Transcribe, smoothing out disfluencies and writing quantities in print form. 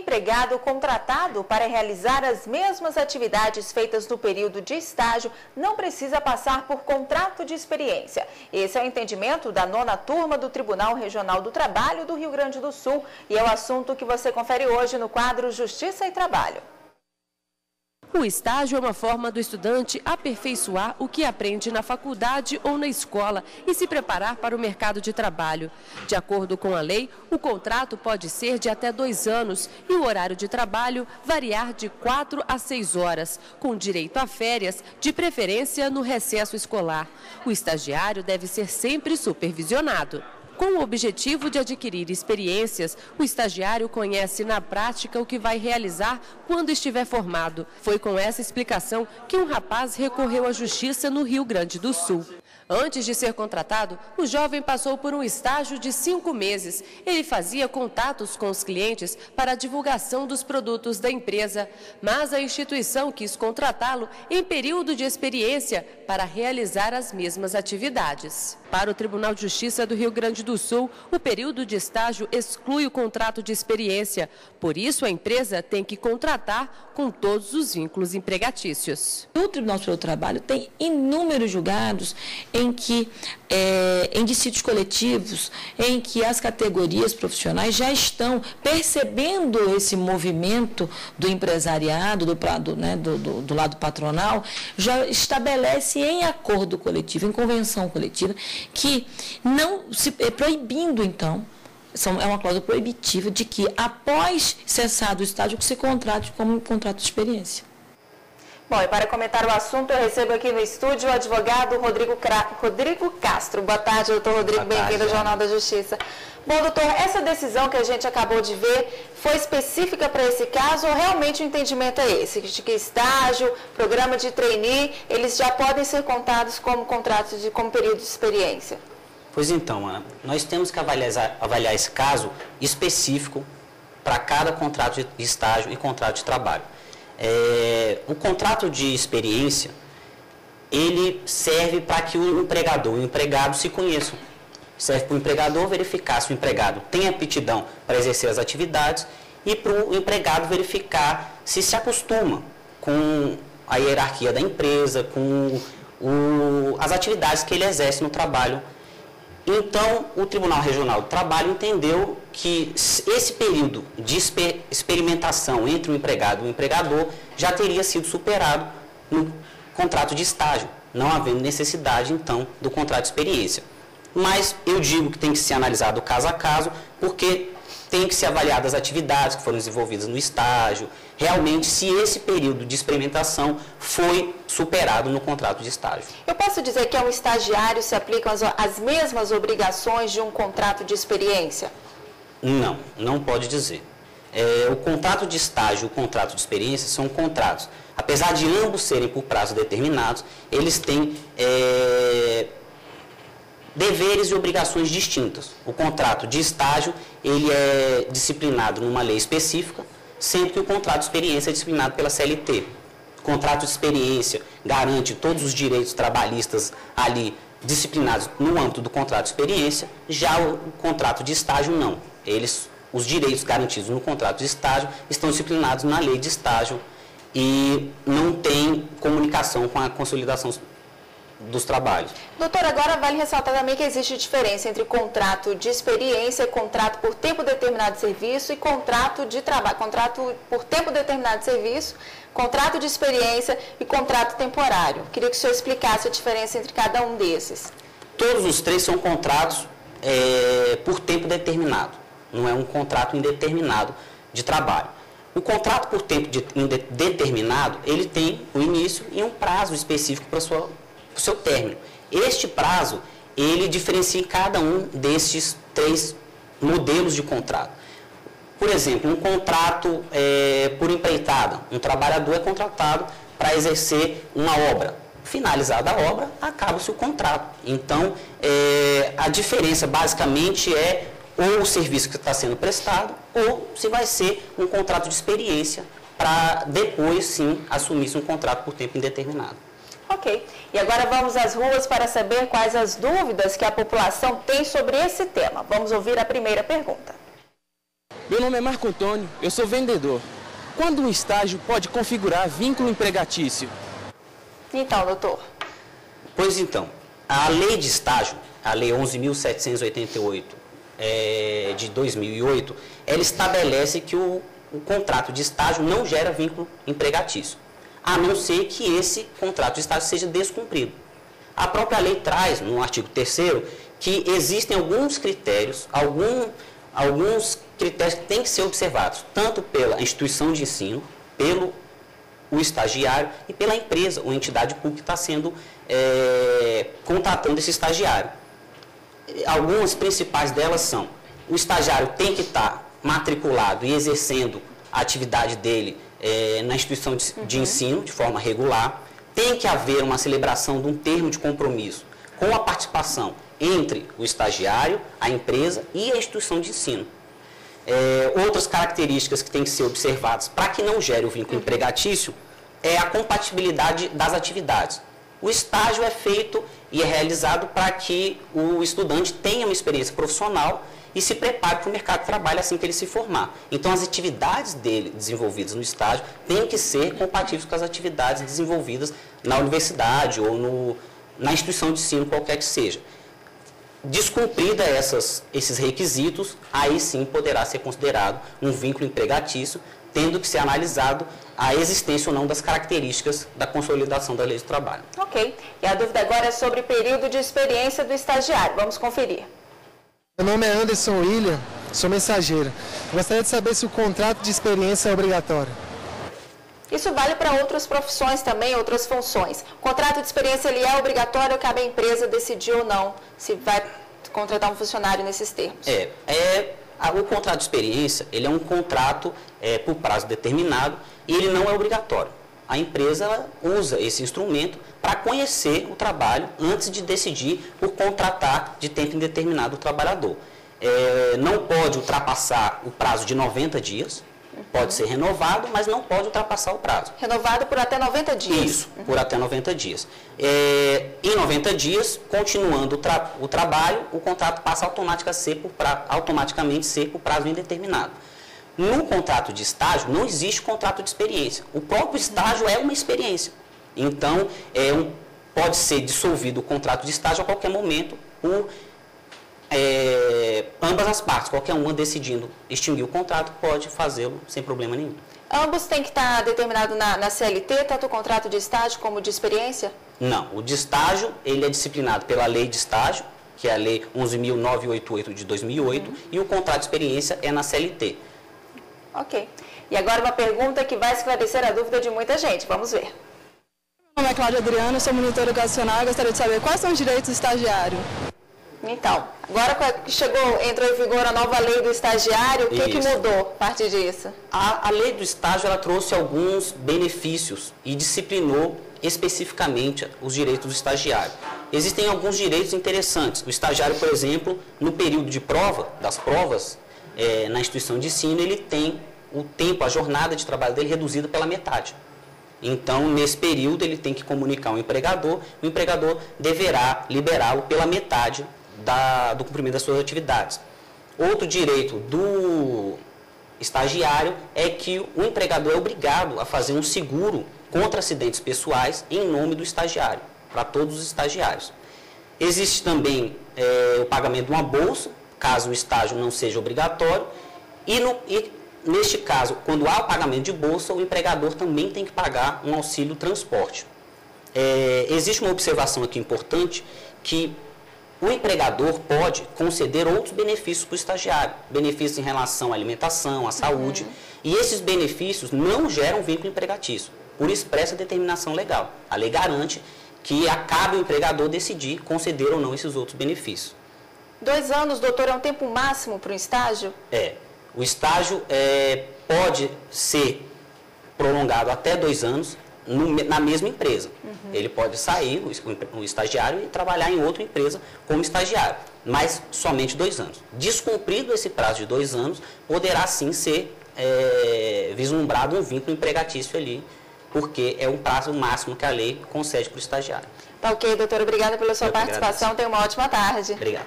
empregado contratado para realizar as mesmas atividades feitas no período de estágio não precisa passar por contrato de experiência. Esse é o entendimento da 9ª turma do Tribunal Regional do Trabalho do Rio Grande do Sul e é o assunto que você confere hoje no quadro Justiça e Trabalho. O estágio é uma forma do estudante aperfeiçoar o que aprende na faculdade ou na escola e se preparar para o mercado de trabalho. De acordo com a lei, o contrato pode ser de até 2 anos e o horário de trabalho variar de 4 a 6 horas, com direito a férias, de preferência no recesso escolar. O estagiário deve ser sempre supervisionado. Com o objetivo de adquirir experiências, o estagiário conhece na prática o que vai realizar quando estiver formado. Foi com essa explicação que um rapaz recorreu à justiça no Rio Grande do Sul. Antes de ser contratado, o jovem passou por um estágio de 5 meses. Ele fazia contatos com os clientes para a divulgação dos produtos da empresa, mas a instituição quis contratá-lo em período de experiência para realizar as mesmas atividades. Para o Tribunal de Justiça do Rio Grande do Sul, o período de estágio exclui o contrato de experiência. Por isso, a empresa tem que contratar com todos os vínculos empregatícios. O Tribunal Superior do Trabalho tem inúmeros julgados em que, em dissídios coletivos, em que as categorias profissionais já estão percebendo esse movimento do empresariado, do lado patronal, já estabelece em acordo coletivo, em convenção coletiva, que não se proibindo, então, é uma cláusula proibitiva de que, após cessado o estágio, que se contrate como um contrato de experiência. Bom, e para comentar o assunto, eu recebo aqui no estúdio o advogado Rodrigo Castro. Boa tarde, doutor Rodrigo, bem-vindo ao Jornal da Justiça. Bom, doutor, essa decisão que a gente acabou de ver foi específica para esse caso ou realmente o entendimento é esse? De que estágio, programa de trainee, eles já podem ser contados como contratos como período de experiência? Pois então, Ana, nós temos que avaliar esse caso específico para cada contrato de estágio e contrato de trabalho. O contrato de experiência, ele serve para que o empregador e o empregado se conheçam. Serve para o empregador verificar se o empregado tem aptidão para exercer as atividades e para o empregado verificar se se acostuma com a hierarquia da empresa, com as atividades que ele exerce no trabalho. Então, o Tribunal Regional do Trabalho entendeu que esse período de experimentação entre o empregado e o empregador já teria sido superado no contrato de estágio, não havendo necessidade, então, do contrato de experiência. Mas eu digo que tem que ser analisado caso a caso, porque tem que ser avaliadas as atividades que foram desenvolvidas no estágio, realmente se esse período de experimentação foi superado no contrato de estágio. Eu posso dizer que ao estagiário se aplicam as mesmas obrigações de um contrato de experiência? Não, não pode dizer. O contrato de estágio e o contrato de experiência são contratos. Apesar de ambos serem por prazos determinados, eles têm deveres e obrigações distintas. O contrato de estágio, ele é disciplinado numa lei específica, sendo que o contrato de experiência é disciplinado pela CLT. O contrato de experiência garante todos os direitos trabalhistas ali disciplinados no âmbito do contrato de experiência, já o contrato de estágio não. Os direitos garantidos no contrato de estágio estão disciplinados na lei de estágio e não tem comunicação com a consolidação dos trabalhos. Doutor, agora vale ressaltar também que existe diferença entre contrato de experiência, contrato por tempo determinado de serviço e contrato de trabalho. Contrato por tempo determinado de serviço, contrato de experiência e contrato temporário. Queria que o senhor explicasse a diferença entre cada um desses. Todos os três são contratos por tempo determinado, não é um contrato indeterminado de trabalho. O contrato por tempo determinado, ele tem o início e um prazo específico para o seu término. Este prazo, ele diferencia em cada um destes 3 modelos de contrato. Por exemplo, um contrato por empreitada. Um trabalhador é contratado para exercer uma obra. Finalizada a obra, acaba-se o contrato. Então, a diferença basicamente é ou o serviço que está sendo prestado ou se vai ser um contrato de experiência para depois, sim, assumir-se um contrato por tempo indeterminado. Ok. E agora vamos às ruas para saber quais as dúvidas que a população tem sobre esse tema. Vamos ouvir a primeira pergunta. Meu nome é Marco Antônio, eu sou vendedor. Quando um estágio pode configurar vínculo empregatício? Então, doutor. Pois então, a lei de estágio, a lei 11.788 de 2008, ela estabelece que o contrato de estágio não gera vínculo empregatício, a não ser que esse contrato de estágio seja descumprido. A própria lei traz, no artigo 3º, que existem alguns critérios, alguns critérios que têm que ser observados, tanto pela instituição de ensino, pelo o estagiário e pela empresa ou entidade pública que está sendo contratando esse estagiário. Algumas principais delas são: o estagiário tem que estar matriculado e exercendo a atividade dele na instituição de ensino de forma regular, tem que haver uma celebração de um termo de compromisso com a participação entre o estagiário, a empresa e a instituição de ensino. Outras características que têm que ser observadas para que não gere o vínculo empregatício é a compatibilidade das atividades. O estágio é feito e é realizado para que o estudante tenha uma experiência profissional e se prepare para o mercado de trabalho assim que ele se formar. Então, as atividades dele desenvolvidas no estágio têm que ser compatíveis com as atividades desenvolvidas na universidade ou na instituição de ensino, qualquer que seja. Descumprida esses requisitos, aí sim poderá ser considerado um vínculo empregatício, tendo que ser analisado a existência ou não das características da consolidação da lei do trabalho. Ok. E a dúvida agora é sobre o período de experiência do estagiário. Vamos conferir. Meu nome é Anderson William, sou mensageiro. Gostaria de saber se o contrato de experiência é obrigatório. Isso vale para outras profissões também, outras funções. O contrato de experiência ele é obrigatório ou cabe à empresa decidir ou não se vai contratar um funcionário nesses termos? O contrato de experiência, ele é um contrato por prazo determinado e ele não é obrigatório. A empresa usa esse instrumento para conhecer o trabalho antes de decidir por contratar de tempo indeterminado o trabalhador. Não pode ultrapassar o prazo de 90 dias, pode ser renovado, mas não pode ultrapassar o prazo. Renovado por até 90 dias? Isso, por até 90 dias. Em 90 dias, continuando o trabalho, o contrato passa automaticamente ser por prazo indeterminado. No contrato de estágio, não existe contrato de experiência. O próprio estágio é uma experiência. Então, pode ser dissolvido o contrato de estágio a qualquer momento por ambas as partes. Qualquer uma decidindo extinguir o contrato pode fazê-lo sem problema nenhum. Ambos têm que estar determinados na CLT, tanto o contrato de estágio como o de experiência? Não. O de estágio, ele é disciplinado pela lei de estágio, que é a lei 11.988 de 2008, e o contrato de experiência é na CLT. Ok. E agora uma pergunta que vai esclarecer a dúvida de muita gente. Vamos ver. Meu nome é Cláudia Adriana, sou monitora educacional e gostaria de saber quais são os direitos do estagiário. Então, agora que entrou em vigor a nova lei do estagiário, o que mudou a partir disso? A lei do estágio ela trouxe alguns benefícios e disciplinou especificamente os direitos do estagiário. Existem alguns direitos interessantes. O estagiário, por exemplo, no período de prova, das provas, na instituição de ensino, ele tem o tempo, a jornada de trabalho dele reduzida pela metade. Então, nesse período, ele tem que comunicar ao empregador, o empregador deverá liberá-lo pela metade do cumprimento das suas atividades. Outro direito do estagiário é que o empregador é obrigado a fazer um seguro contra acidentes pessoais em nome do estagiário, para todos os estagiários. Existe também o pagamento de uma bolsa, caso o estágio não seja obrigatório, e neste caso, quando há o pagamento de bolsa, o empregador também tem que pagar um auxílio transporte. Existe uma observação aqui importante, que o empregador pode conceder outros benefícios para o estagiário, benefícios em relação à alimentação, à saúde, e esses benefícios não geram vínculo empregatício, por expressa determinação legal. A lei garante que cabe ao empregador decidir conceder ou não esses outros benefícios. 2 anos, doutor, é um tempo máximo para um estágio? O estágio pode ser prolongado até 2 anos na mesma empresa. Ele pode sair, o estagiário, e trabalhar em outra empresa como estagiário, mas somente 2 anos. Descumprido esse prazo de 2 anos, poderá sim ser vislumbrado um vínculo empregatício ali, porque é um prazo máximo que a lei concede para o estagiário. Tá ok, doutor. Obrigada pela sua participação. Tenha uma ótima tarde. Obrigado.